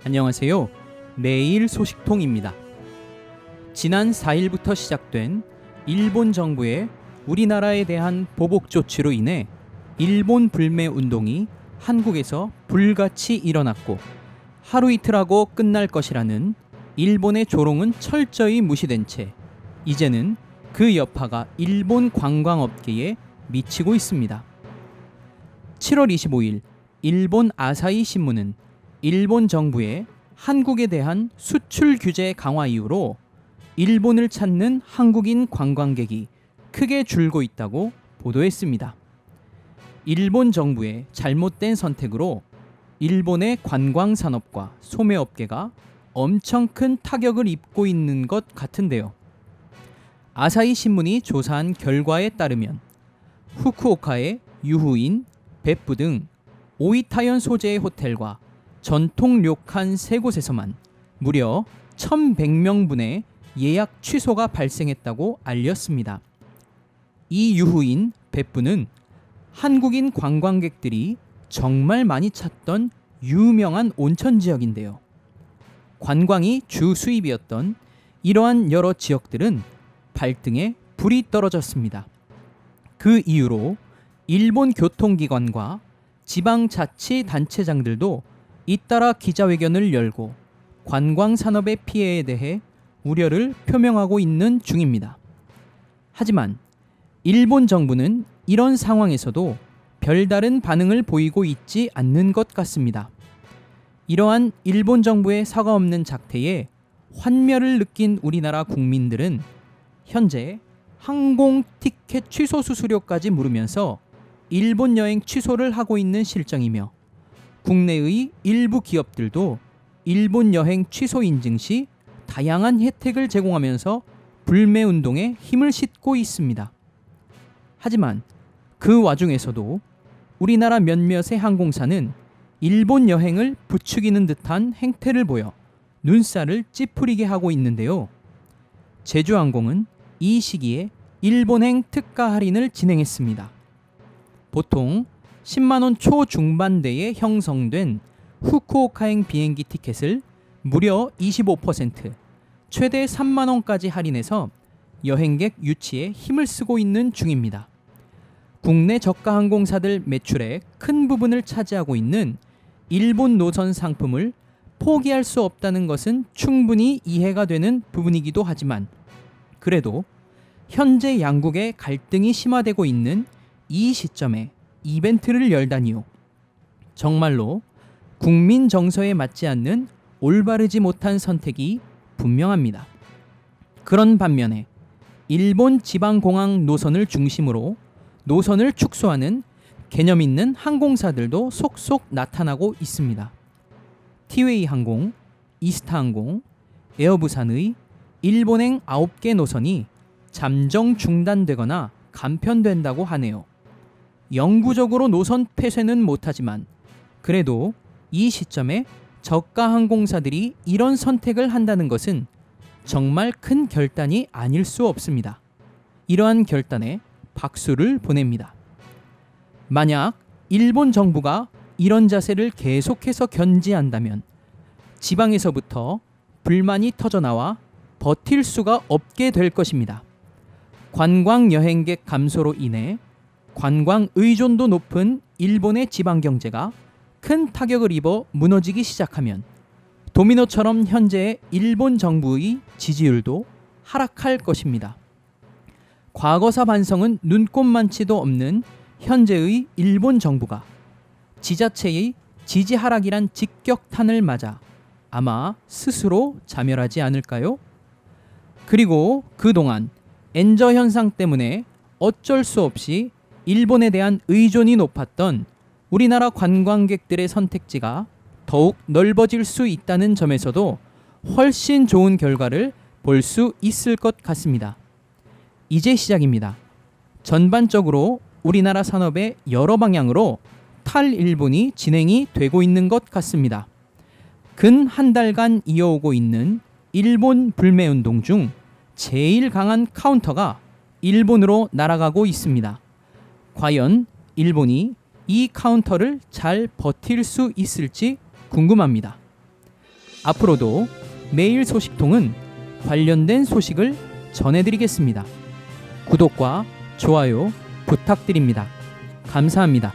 안녕하세요. 매일 소식통입니다. 지난 4일부터 시작된 일본 정부의 우리나라에 대한 보복 조치로 인해 일본 불매 운동이 한국에서 불같이 일어났고 하루 이틀 하고 끝날 것이라는 일본의 조롱은 철저히 무시된 채 이제는 그 여파가 일본 관광업계에 미치고 있습니다. 7월 25일 일본 아사히 신문은 일본 정부의 한국에 대한 수출 규제 강화 이후로 일본을 찾는 한국인 관광객이 크게 줄고 있다고 보도했습니다. 일본 정부의 잘못된 선택으로 일본의 관광 산업과 소매업계가 엄청 큰 타격을 입고 있는 것 같은데요. 아사히 신문이 조사한 결과에 따르면 후쿠오카의 유후인, 벳부 등 오이타현 소재의 호텔과 전통 료칸 3곳에서만 무려 1,100명분의 예약 취소가 발생했다고 알렸습니다. 이 유후인, 벳부는 한국인 관광객들이 정말 많이 찾던 유명한 온천 지역인데요. 관광이 주 수입이었던 이러한 여러 지역들은 발등에 불이 떨어졌습니다. 그 이후로 일본 교통기관과 지방자치단체장들도 잇따라 기자회견을 열고 관광산업의 피해에 대해 우려를 표명하고 있는 중입니다. 하지만 일본 정부는 이런 상황에서도 별다른 반응을 보이고 있지 않는 것 같습니다. 이러한 일본 정부의 사과 없는 작태에 환멸을 느낀 우리나라 국민들은 현재 항공 티켓 취소 수수료까지 물으면서 일본 여행 취소를 하고 있는 실정이며 국내의 일부 기업들도 일본 여행 취소 인증 시 다양한 혜택을 제공하면서 불매 운동에 힘을 싣고 있습니다. 하지만 그 와중에서도 우리나라 몇몇의 항공사는 일본 여행을 부추기는 듯한 행태를 보여 눈살을 찌푸리게 하고 있는데요. 제주항공은 이 시기에 일본행 특가 할인을 진행했습니다. 보통 10만원 초중반대에 형성된 후쿠오카행 비행기 티켓을 무려 25%, 최대 3만원까지 할인해서 여행객 유치에 힘을 쓰고 있는 중입니다. 국내 저가 항공사들 매출의 큰 부분을 차지하고 있는 일본 노선 상품을 포기할 수 없다는 것은 충분히 이해가 되는 부분이기도 하지만 그래도 현재 양국의 갈등이 심화되고 있는 이 시점에 이벤트를 열다니요. 정말로 국민 정서에 맞지 않는 올바르지 못한 선택이 분명합니다. 그런 반면에 일본 지방공항 노선을 중심으로 노선을 축소하는 개념 있는 항공사들도 속속 나타나고 있습니다. 티웨이 항공, 이스타항공, 에어부산의 일본행 9개 노선이 잠정 중단되거나 감편된다고 하네요. 영구적으로 노선 폐쇄는 못하지만 그래도 이 시점에 저가 항공사들이 이런 선택을 한다는 것은 정말 큰 결단이 아닐 수 없습니다. 이러한 결단에 박수를 보냅니다. 만약 일본 정부가 이런 자세를 계속해서 견지한다면 지방에서부터 불만이 터져나와 버틸 수가 없게 될 것입니다. 관광 여행객 감소로 인해 관광 의존도 높은 일본의 지방 경제가 큰 타격을 입어 무너지기 시작하면 도미노처럼 현재의 일본 정부의 지지율도 하락할 것입니다. 과거사 반성은 눈꼽만치도 없는 현재의 일본 정부가 지자체의 지지 하락이란 직격탄을 맞아 아마 스스로 자멸하지 않을까요? 그리고 그동안 엔저 현상 때문에 어쩔 수 없이 일본에 대한 의존이 높았던 우리나라 관광객들의 선택지가 더욱 넓어질 수 있다는 점에서도 훨씬 좋은 결과를 볼 수 있을 것 같습니다. 이제 시작입니다. 전반적으로 우리나라 산업의 여러 방향으로 탈일본이 진행이 되고 있는 것 같습니다. 근 한 달간 이어오고 있는 일본 불매운동 중 제일 강한 카운터가 일본으로 날아가고 있습니다. 과연 일본이 이 카운터를 잘 버틸 수 있을지 궁금합니다. 앞으로도 매일 소식통은 관련된 소식을 전해드리겠습니다. 구독과 좋아요 부탁드립니다. 감사합니다.